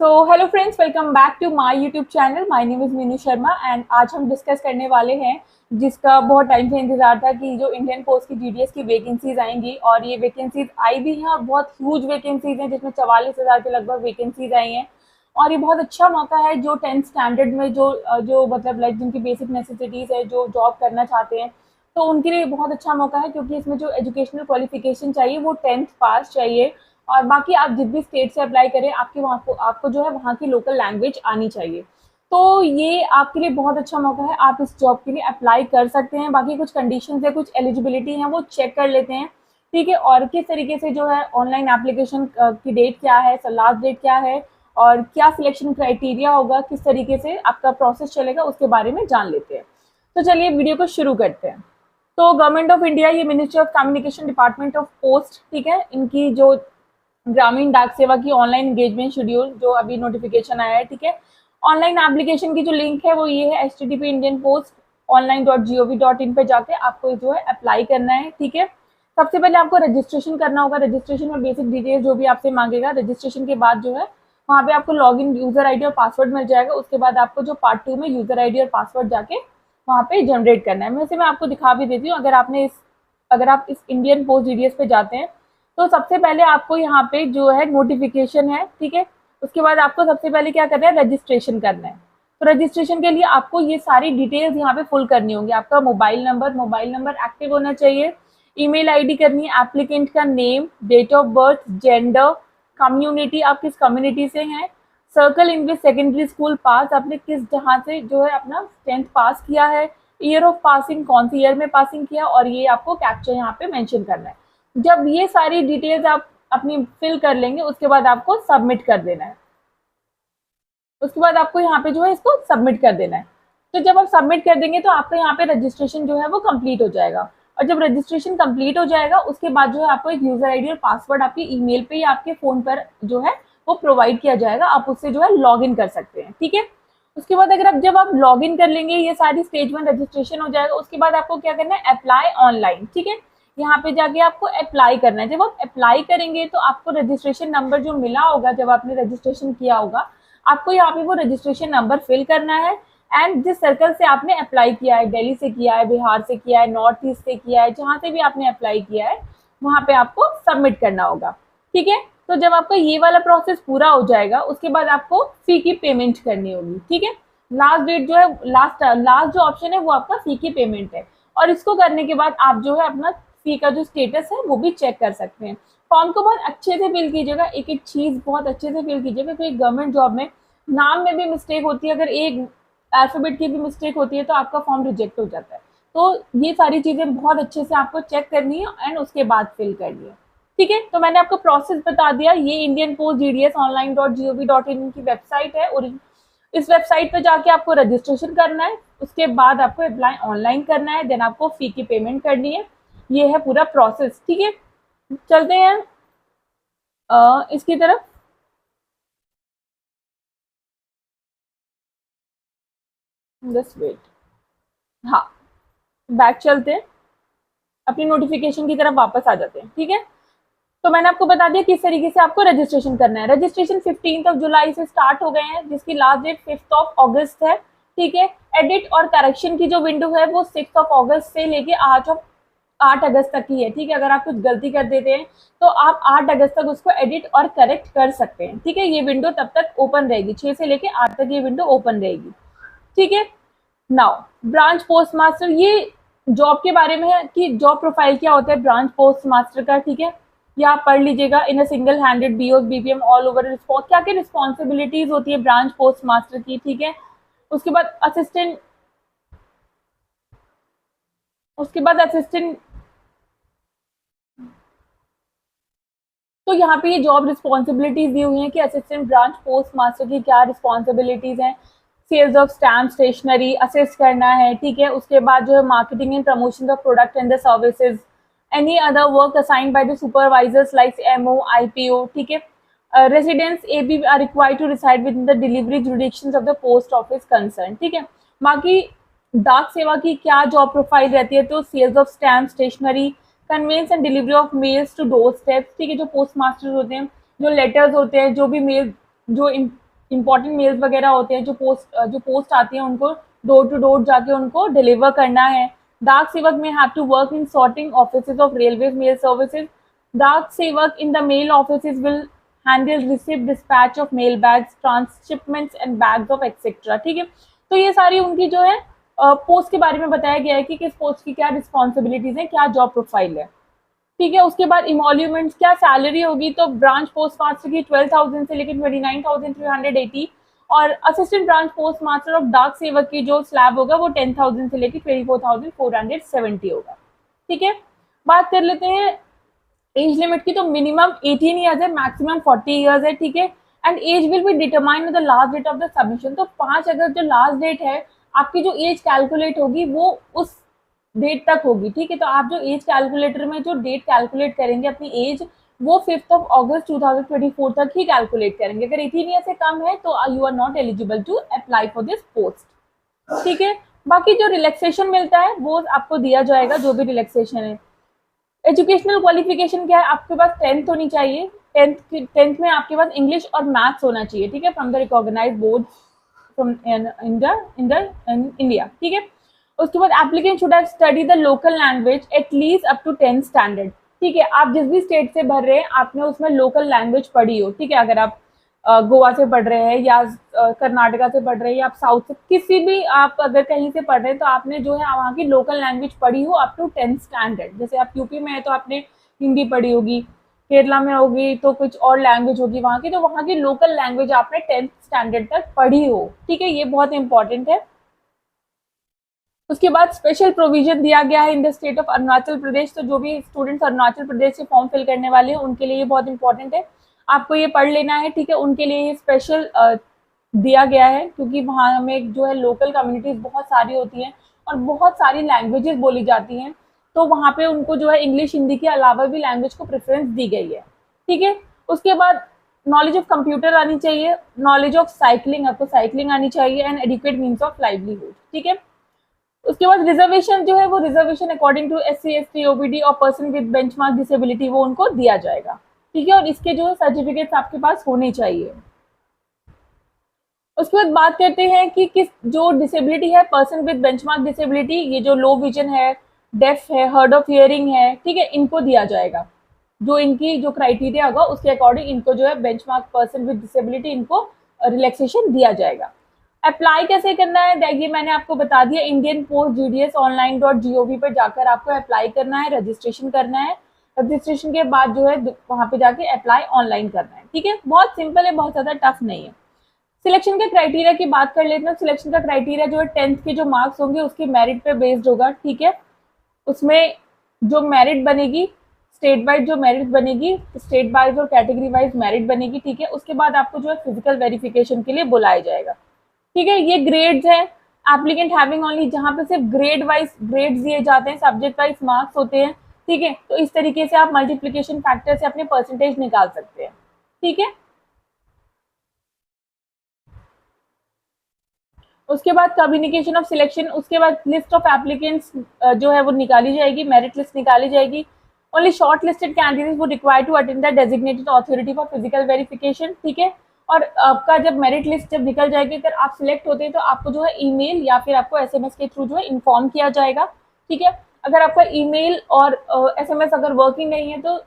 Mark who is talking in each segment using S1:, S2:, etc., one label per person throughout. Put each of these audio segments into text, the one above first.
S1: Hello friends, welcome back to my YouTube channel. My name is Meenu Sharma and आज हम discuss करने वाले हैं जिसका बहुत टाइम से इंतजार था कि जो इंडियन पोस्ट की जीडीएस की वैकेंसीज आएंगी और ये वैकेंसीज आई भी हैं और बहुत ह्यूज वैकेंसीज हैं जिसमें 44,000 के लगभग वैकेंसीज आई हैं। और ये बहुत अच्छा मौका है जो 10th स्टैंडर्ड में जो मतलब लाइक जिनकी बेसिक नेसेसिटीज़ है, जो जॉब करना चाहते हैं, तो उनके लिए बहुत अच्छा मौका है क्योंकि इसमें जो एजुकेशनल क्वालिफिकेशन चाहिए वो 10th पास चाहिए। और बाकी आप जिस भी स्टेट से अप्लाई करें आपके वहाँ को आपको जो है वहाँ की लोकल लैंग्वेज आनी चाहिए। तो ये आपके लिए बहुत अच्छा मौका है, आप इस जॉब के लिए अप्लाई कर सकते हैं। बाकी कुछ कंडीशंस है, कुछ एलिजिबिलिटी है, वो चेक कर लेते हैं। ठीक है, और किस तरीके से जो है ऑनलाइन एप्लीकेशन की डेट क्या है, लास्ट डेट क्या है और क्या सिलेक्शन क्राइटेरिया होगा, किस तरीके से आपका प्रोसेस चलेगा, उसके बारे में जान लेते हैं। तो चलिए वीडियो को शुरू करते हैं। तो गवर्नमेंट ऑफ इंडिया, ये ministry of communication, department of post, ठीक है, इनकी जो ग्रामीण डाक सेवा की ऑनलाइन एंगेजमेंट शेड्यूल जो अभी नोटिफिकेशन आया है, ठीक है। ऑनलाइन एप्लीकेशन की जो लिंक है वो ये है http://indianpost.online.gov.in पे जाके आपको जो है अप्लाई करना है, ठीक है। सबसे पहले आपको रजिस्ट्रेशन करना होगा। रजिस्ट्रेशन में बेसिक डिटेल जो भी आपसे मांगेगा, रजिस्ट्रेशन के बाद जो है वहाँ पे आपको लॉगिन यूजर आईडी और पासवर्ड मिल जाएगा। उसके बाद आपको जो पार्ट 2 में यूजर आईडी और पासवर्ड जाके वहाँ पे जनरेट करना है। वैसे मैं आपको दिखा भी देती हूँ। अगर आप इस इंडियन पोस्ट जीडीएस पे जाते हैं तो सबसे पहले आपको यहाँ पे जो है नोटिफिकेशन है, ठीक है। उसके बाद आपको सबसे पहले क्या करना है, रजिस्ट्रेशन करना है। तो रजिस्ट्रेशन के लिए आपको ये सारी डिटेल्स यहाँ पे फुल करनी होंगी। आपका मोबाइल नंबर एक्टिव होना चाहिए, ईमेल आईडी करनी है, एप्लीकेंट का name, date of birth, gender, community, आप किस कम्युनिटी से हैं, circle English secondary school pass, आपने किस जहाँ से जो है अपना 10th पास किया है, ईयर ऑफ पासिंग, कौन सी ईयर में पासिंग किया, और ये आपको कैप्चर यहाँ पे मेंशन करना है। जब ये सारी डिटेल्स आप अपनी फिल कर लेंगे उसके बाद आपको सबमिट कर देना है। उसके बाद आपको यहाँ पे जो है इसको सबमिट कर देना है। तो जब आप सबमिट कर देंगे तो आपका यहाँ पे रजिस्ट्रेशन जो है वो कंप्लीट हो जाएगा। और जब रजिस्ट्रेशन कंप्लीट हो जाएगा उसके बाद जो है आपको एक यूजर आईडी और पासवर्ड आपके ईमेल पे या आपके फोन पर जो है वो प्रोवाइड किया जाएगा। आप उससे जो है लॉग इन कर सकते हैं, ठीक है। उसके बाद जब आप लॉग इन कर लेंगे, ये सारी स्टेज 1 रजिस्ट्रेशन हो जाएगा। उसके बाद आपको क्या करना है, अप्लाई ऑनलाइन, ठीक है। यहाँ पे जाके आपको अप्लाई करना है। जब आप अप्लाई करेंगे तो आपको रजिस्ट्रेशन नंबर जो मिला होगा जब आपने रजिस्ट्रेशन किया होगा, आपको यहाँ पे वो रजिस्ट्रेशन नंबर फिल करना है। एंड जिस सर्कल से आपने अप्लाई किया है, दिल्ली से किया है, बिहार से किया है, नॉर्थ ईस्ट से किया है, जहाँ से भी आपने अप्लाई किया है वहाँ पे आपको सबमिट करना होगा, ठीक है। तो जब आपका ये वाला प्रोसेस पूरा हो जाएगा उसके बाद आपको फी की पेमेंट करनी होगी, ठीक है। लास्ट डेट जो है, लास्ट जो ऑप्शन है वो आपका फी की पेमेंट है। और इसको करने के बाद आप जो है अपना फी का जो स्टेटस है वो भी चेक कर सकते हैं। फॉर्म को बहुत अच्छे से फिल कीजिएगा, एक एक चीज बहुत अच्छे से फिल कीजिएगा क्योंकि गवर्नमेंट जॉब में नाम में भी मिस्टेक होती है। अगर एक अल्फाबेट की भी मिस्टेक होती है तो आपका फॉर्म रिजेक्ट हो जाता है। तो ये सारी चीजें बहुत अच्छे से आपको चेक करनी है एंड उसके बाद फिल करनी है, ठीक है। तो मैंने आपको प्रोसेस बता दिया। ये इंडियन पोस्ट जीडीएस online.gov.in की वेबसाइट है और इस वेबसाइट पे जाके आपको रजिस्ट्रेशन करना है। उसके बाद आपको अप्लाई ऑनलाइन करना है, देन आपको फी की पेमेंट करनी है। ये है पूरा प्रोसेस, ठीक है। चलते हैं इसकी तरफ। जस्ट वेट, हाँ, बैक चलते हैं, अपनी नोटिफिकेशन की तरफ वापस आ जाते हैं, ठीक है। तो मैंने आपको बता दिया किस तरीके से आपको रजिस्ट्रेशन करना है। रजिस्ट्रेशन 15 जुलाई से स्टार्ट हो गए हैं जिसकी लास्ट डेट 5 अगस्त है, ठीक है। एडिट और करेक्शन की जो विंडो है वो 6 अगस्त से लेके 8 अगस्त तक की है, ठीक है। अगर आप कुछ गलती कर देते हैं तो आप 8 अगस्त तक उसको एडिट और करेक्ट कर सकते हैं, ठीक है। ये विंडो तब तक ओपन रहेगी, 6 से लेके 8 तक ये विंडो ओपन रहेगी, ठीक है। नाउ ब्रांच पोस्ट मास्टर, ये जॉब के बारे में है कि जॉब प्रोफाइल क्या होता है ब्रांच पोस्ट मास्टर का, ठीक है। या आप पढ़ लीजिएगा। In a single handed BO BPM all over क्या क्या रिस्पॉन्सिबिलिटीज होती है ब्रांच पोस्ट मास्टर की, ठीक है। उसके बाद असिस्टेंट तो यहाँ पे ये जॉब रिस्पॉन्सिबिलिटीज दी हुई हैं कि असिस्टेंट ब्रांच पोस्ट मास्टर की क्या रिस्पॉन्सिबिलिटीज हैं। Sales of stamp stationery assist करना है, ठीक है। उसके बाद जो है marketing and promotion of product and the services, any other work assigned by the supervisors like MO IPO, ठीक है। Residents A B R required to reside within the delivery jurisdictions of the post office concern, ठीक है। बाकी डाक सेवा की क्या job profile रहती है, तो sales of stamp stationery, conveyance and delivery of mails to doorsteps, ठीक है। जो पोस्ट मास्टर होते हैं, जो लेटर्स होते हैं, जो भी मेल जो इंपॉर्टेंट मेल्स वगैरह होते हैं, जो पोस्ट आती है उनको डोर टू डोर जाके उनको डिलीवर करना है। डाक सेवक में have to work in sorting offices of railway mail services. Dak Sevak in the mail offices will handle receive dispatch of mail bags, transhipments and bags of etcetera. ठीक है, तो ये सारी उनकी जो है पोस्ट के बारे में बताया गया है कि किस पोस्ट की क्या रिस्पॉन्सिबिलिटीज है, क्या जॉब प्रोफाइल है। ठीक है, उसके बाद इमोल्यूमेंट्स, क्या सैलरी होगी, तो ब्रांच पोस्ट मास्टर की 12,000 से लेकर 29,380 और assistant branch post master of डाक सेवक की जो स्लैब होगा वो 10,000 से लेकर 24,470 होगा। ठीक है, बात कर लेते हैं एज लिमिट की, तो मिनिमम 18 ईयर्स है, मैक्सिमम 40 ईयर्स है। ठीक है, and age will be determined the last date of the submission. तो 5 अगस्त जो लास्ट डेट है, आपकी जो एज कैलकुलेट होगी वो उस डेट तक होगी। ठीक है, तो आप जो एज कैलकुलेटर में जो डेट कैलकुलेट करेंगे अपनी एज, वो 5 अगस्त 2024 तक ही कैलकुलेट करेंगे। अगर 18 ईयर से कम है तो you are not eligible to apply for this post. ठीक है, बाकी जो रिलैक्सेशन मिलता है वो आपको दिया जाएगा, जो भी रिलैक्सेशन है। एजुकेशनल क्वालिफिकेशन क्या है, आपके पास 10th होनी चाहिए। 10th में आपके पास इंग्लिश और मैथ्स होना चाहिए। ठीक है, from the recognised board from India. ठीक है, उसके बाद applicant should have study the local language at least up to 10th standard. ठीक है, आप जिस भी स्टेट से भर रहे हैं आपने उसमें लोकल लैंग्वेज पढ़ी हो। ठीक है, अगर आप गोवा से पढ़ रहे हैं या कर्नाटका से पढ़ रहे हैं या आप साउथ से, किसी भी आप अगर कहीं से पढ़ रहे हैं तो आपने जो है वहाँ की लोकल लैंग्वेज पढ़ी हो अप टू 10th स्टैंडर्ड। जैसे आप यूपी में है तो आपने हिंदी पढ़ी होगी, केरला में होगी तो कुछ और लैंग्वेज होगी वहाँ की, तो वहाँ की लोकल लैंग्वेज आपने 10th स्टैंडर्ड तक पढ़ी हो। ठीक है, ये बहुत इंपॉर्टेंट है। उसके बाद स्पेशल प्रोविजन दिया गया है in the state of Arunachal Pradesh. तो जो भी स्टूडेंट्स अरुणाचल प्रदेश से फॉर्म फिल करने वाले हैं उनके लिए ये बहुत इंपॉर्टेंट है, आपको ये पढ़ लेना है। ठीक है, उनके लिए ये स्पेशल दिया गया है क्योंकि वहाँ में जो है लोकल कम्युनिटीज बहुत सारी होती हैं और बहुत सारी लैंग्वेजेस बोली जाती हैं, तो वहाँ पे उनको जो है इंग्लिश हिंदी के अलावा भी लैंग्वेज को प्रेफरेंस दी गई है। ठीक है, उसके बाद नॉलेज ऑफ कंप्यूटर आनी चाहिए, नॉलेज ऑफ साइकिलिंग, आपको साइकिलिंग आनी चाहिए and adequate means of livelihood. ठीक है, उसके बाद रिजर्वेशन जो है वो reservation according to SC ST OBD और पर्सन विद बेंचमार्क डिसेबिलिटी वो उनको दिया जाएगा। ठीक है, और इसके जो सर्टिफिकेट्स आपके पास होने चाहिए। उसके बाद बात करते हैं कि किस जो डिसेबिलिटी है, पर्सन विद बेंचमार्क डिसेबिलिटी, ये जो लो विजन है, डेफ है, हार्ड ऑफ हियरिंग है, ठीक है, इनको दिया जाएगा। जो इनकी जो क्राइटेरिया होगा उसके अकॉर्डिंग इनको जो है बेंचमार्क पर्सन विद डिसेबिलिटी इनको रिलैक्सेशन दिया जाएगा। अप्लाई कैसे करना है, देखिए मैंने आपको बता दिया, इंडियन पोस्ट GDS-online.gov पर जाकर आपको अप्लाई करना है, रजिस्ट्रेशन करना है। रजिस्ट्रेशन के बाद जो है वहाँ पे जाके अप्लाई ऑनलाइन करना है। ठीक है, बहुत सिंपल है, बहुत ज़्यादा टफ नहीं है। सिलेक्शन के क्राइटेरिया की बात कर लेते हैं। सिलेक्शन का क्राइटेरिया जो है 10th के जो मार्क्स होंगे उसके मेरिट पे बेस्ड होगा। ठीक है, उसमें जो मेरिट बनेगी स्टेट वाइज, जो मेरिट बनेगी स्टेट वाइज और कैटेगरी वाइज मेरिट बनेगी। ठीक है, उसके बाद आपको जो है फिजिकल वेरिफिकेशन के लिए बुलाया जाएगा। ठीक है, ये ग्रेड्स हैं, एप्लीकेंट हैविंग ओनली, जहाँ पे सिर्फ ग्रेड वाइज ग्रेड्स दिए जाते हैं, सब्जेक्ट वाइज मार्क्स होते हैं। ठीक है, तो इस तरीके से आप मल्टीप्लिकेशन फैक्टर से अपने परसेंटेज निकाल सकते हैं। ठीक है, उसके बाद कम्युनिकेशन ऑफ सिलेक्शन, उसके बाद लिस्ट ऑफ एप्लीकेंट्स जो है वो निकाली जाएगी, मेरिट लिस्ट निकाली जाएगी। ओनली शॉर्ट लिस्टेड कैंडिडेट्स वो require to attend the designated authority for physical verification. ठीक है, और आपका जब मेरिट लिस्ट जब निकल जाएगी, अगर आप सिलेक्ट होते हैं तो आपको जो है ईमेल या फिर आपको SMS के थ्रू जो है इन्फॉर्म किया जाएगा। ठीक है, अगर आपका ईमेल और SMS अगर वर्किंग नहीं है तो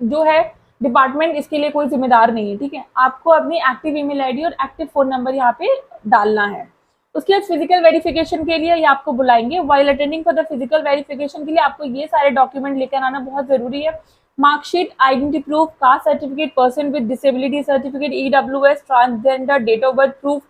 S1: जो है डिपार्टमेंट इसके लिए कोई जिम्मेदार नहीं है। ठीक है, आपको अपनी एक्टिव ईमेल आईडी और एक्टिव फोन नंबर यहाँ पे डालना है। उसके बाद फिजिकल वेरिफिकेशन के लिए ये आपको बुलाएंगे। While attending for the physical verification के लिए आपको ये सारे डॉक्यूमेंट लेकर आना बहुत जरूरी है। Marksheet, identity proof, caste certificate, person with disability certificate, EWS, transgender, date of birth proof,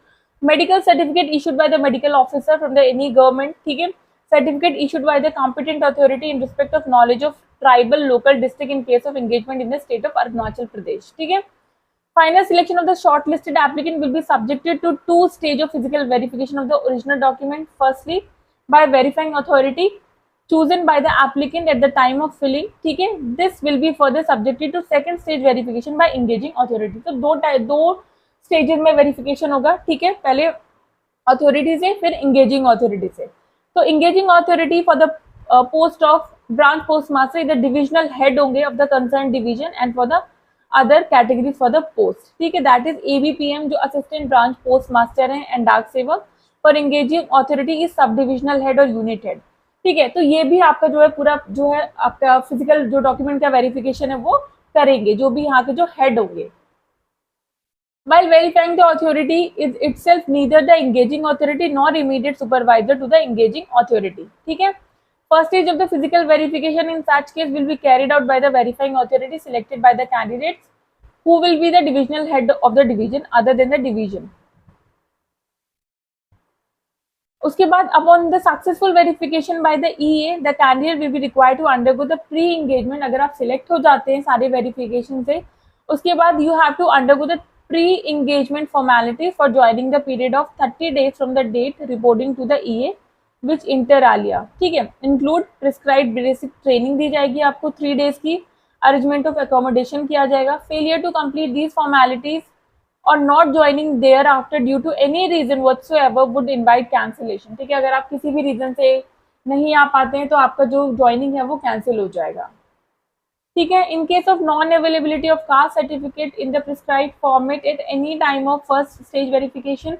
S1: medical certificate issued by the medical officer from the any government. ठीक है, certificate issued by the competent authority in respect of knowledge of tribal local district in case of engagement in the state of Arunachal Pradesh. ठीक है, final selection of the shortlisted applicant will be subjected to 2 stage of physical verification of the original document. Firstly, by verifying authority chosen by the applicant at the time of filling. ठीक है, this will be further subjected to second stage verification by engaging authority. तो दो stages में verification होगा। ठीक है, पहले authority से फिर इंगेजिंग अथॉरिटी से। तो engaging authority for the post of branch post master इधर डिविजनल हेड होंगे of the concern division, and for the other categories for the post, ठीक है। दैट इज ABPM जो असिस्टेंट ब्रांच पोस्ट मास्टर है and डाक सेवक। For engaging authority is sub divisional head और unit head, ठीक है। तो ये भी आपका जो है पूरा जो है आपका फिजिकल जो डॉक्यूमेंट का वेरिफिकेशन है वो करेंगे, जो भी यहाँ के जो हेड होंगे। While verifying the authority is itself neither the engaging authority nor immediate supervisor to the engaging authority, ठीक है। First stage of the physical verification in such case will be carried out by the verifying authority selected by the candidates who will be the divisional head of the division other than the division. उसके बाद upon the successful verification by the EA, the candidate will be required to undergo the pre-engagement। अगर आप select हो जाते हैं सारे verification से, उसके बाद you have to undergo the pre-engagement formality for joining the period of 30 days from the date reporting to the EA which inter alia, ठीक है। include prescribed basic training दी जाएगी आपको 3 days की, arrangement of accommodation किया जाएगा। failure to complete these formalities और not joining there after due to any reason whatsoever would invite cancellation, ठीक है। अगर आप किसी भी रीजन से नहीं आ पाते हैं तो आपका जो ज्वाइनिंग है वो कैंसिल हो जाएगा, ठीक है। In case of non availability of caste certificate in the prescribed format at any time of first stage verification,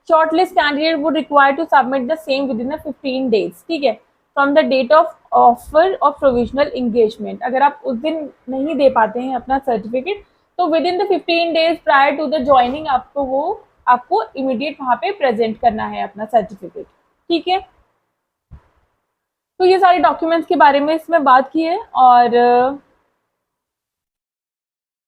S1: shortlist candidate would require to submit the same within 15 days, ठीक है, from the date of offer of provisional engagement. अगर आप उस दिन नहीं दे पाते हैं अपना सर्टिफिकेट तो within the 15 days prior to the joining आपको इमीडिएट वहां पे प्रेजेंट करना है अपना सर्टिफिकेट, ठीक है। तो ये सारे डॉक्यूमेंट्स के बारे में इसमें बात की है। और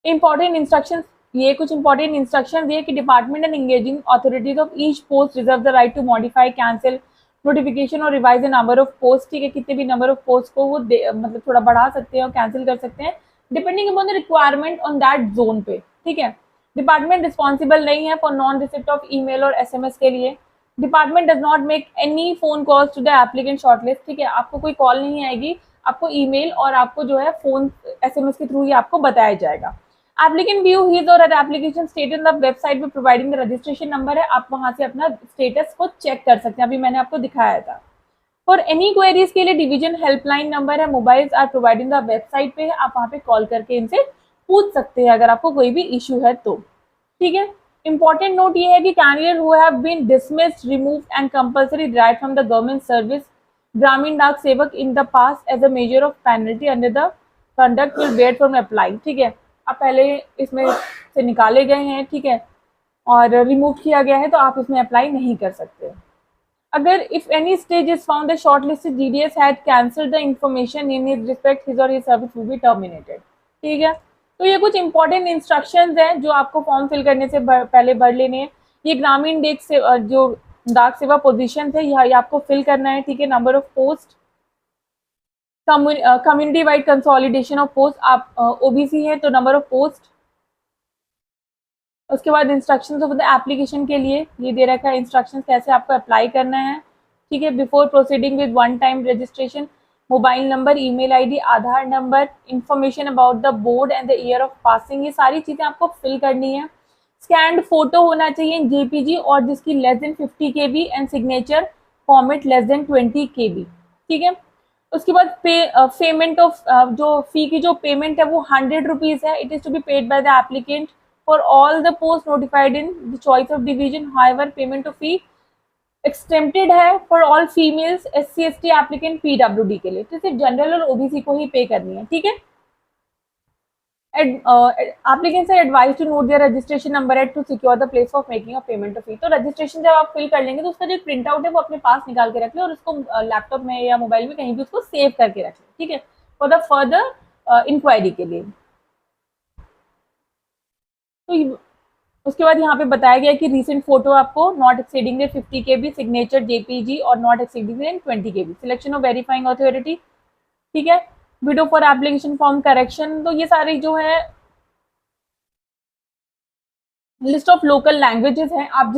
S1: इंपॉर्टेंट इंस्ट्रक्शंस, ये कुछ इंपॉर्टेंट इंस्ट्रक्शन दिए कि department and engaging authorities of each post reserve the right to modify, cancel, notification और revise the number of post, ठीक है। कितने भी नंबर ऑफ पोस्ट को वो मतलब थोड़ा बढ़ा सकते हैं और कैंसिल कर सकते हैं depending upon the requirement on that zone पे, ठीक है। डिपार्टमेंट रिस्पॉन्सिबल नहीं है for non receipt of email और SMS के लिए। Department does not make any phone calls to the applicant shortlist, ठीक है। आपको कोई कॉल नहीं आएगी, आपको ईमेल और आपको जो है फोन SMS के थ्रू ही आपको बताया जाएगा। एप्लीकेंट व्यू हिज और her application status on the website पे प्रोवाइडिंग द रजिस्ट्रेशन नंबर है, आप वहां से अपना स्टेटस को चेक कर सकते हैं, अभी मैंने आपको दिखाया था। फॉर एनी क्वेरीज के लिए डिवीजन हेल्पलाइन नंबर है, mobiles are providing the website पे है, आप वहाँ पे कॉल करके इनसे पूछ सकते हैं अगर आपको कोई भी इशू है तो, ठीक है। इंपॉर्टेंट नोट ये है कि candidate who have been dismissed, removed and compulsory drive from the government service Gramin Dak Sevak in the past as a major of penalty under the conduct will bear from apply, ठीक है। आप पहले इसमें से निकाले गए हैं, ठीक है, और रिमूव किया गया है तो आप इसमें अप्लाई नहीं कर सकते। अगर if any stage is found the shortlisted GDS had cancelled the information in his respect, his और his service will be terminated, ठीक है। तो ये कुछ इंपॉर्टेंट इंस्ट्रक्शंस हैं जो आपको फॉर्म फिल करने से पहले भर लेने हैं। ये ग्रामीण डेक से जो डाक सेवा पोजीशन है ये आपको फिल करना है, ठीक है। Number of post, community wide consolidation of post, आप OBC है तो नंबर ऑफ पोस्ट। उसके बाद इंस्ट्रक्शंस ऑफ द एप्लीकेशन के लिए ये दे रखा है इंस्ट्रक्शंस कैसे आपको अप्लाई करना है, ठीक है। Before proceeding with one time registration, mobile number, email ID, Aadhaar number, information about the board and the year of passing, ये सारी चीज़ें आपको फिल करनी है। स्कैंड फोटो होना चाहिए JPG और जिसकी less than 50 KB and signature format less than 20 KB, ठीक है। उसके बाद पेमेंट ऑफ जो फी की जो पेमेंट है वो 100 रुपीज़ है। It is to be paid by the applicant for all the posts notified in the choice of division. However, payment of fee exempted है for all females, SC ST applicant PWD के लिए, तो सिर्फ general और OBC को ही पे करनी है, ठीक है। Applicants are advised to note their registration number at to secure the place of making a payment of fee। तो रजिस्ट्रेशन जब आप फिल कर लेंगे तो उसका जो प्रिंट आउट है वो अपने पास निकाल के रख लें और उसको लैपटॉप में या मोबाइल में कहीं भी उसको सेव करके रख लें, ठीक है, फॉर द फर्दर इंक्वायरी के लिए। तो उसके बाद यहाँ पे बताया गया कि रीसेंट फोटो आपको not exceeding 50 KB, signature JPG और not exceeding 20 KB। Selection of verifying authority, ठीक है। Video for application form correction, तो ये सारी जो है लिस्ट ऑफ लोकल लैंग्वेजेस हैं। आप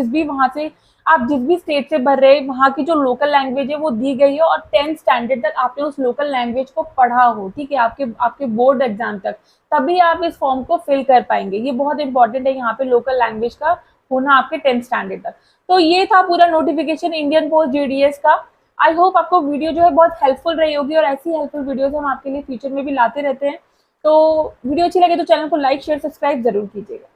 S1: जिस भी स्टेट से भर रहे वहाँ की जो लोकल लैंग्वेज है वो दी गई है और 10th स्टैंडर्ड तक आपने उस लोकल लैंग्वेज को पढ़ा हो, ठीक है, आपके बोर्ड एग्जाम तक, तभी आप इस फॉर्म को फिल कर पाएंगे। ये बहुत इंपॉर्टेंट है यहाँ पे लोकल लैंग्वेज का होना आपके 10th स्टैंडर्ड तक। तो ये था पूरा नोटिफिकेशन इंडियन पोस्ट GDS का। आई होप आपको वीडियो जो है बहुत हेल्पफुल रही होगी और ऐसी हेल्पफुल वीडियोज हम आपके लिए फ्यूचर में भी लाते रहते हैं। तो वीडियो अच्छी लगे तो चैनल को लाइक शेयर सब्सक्राइब जरूर कीजिएगा।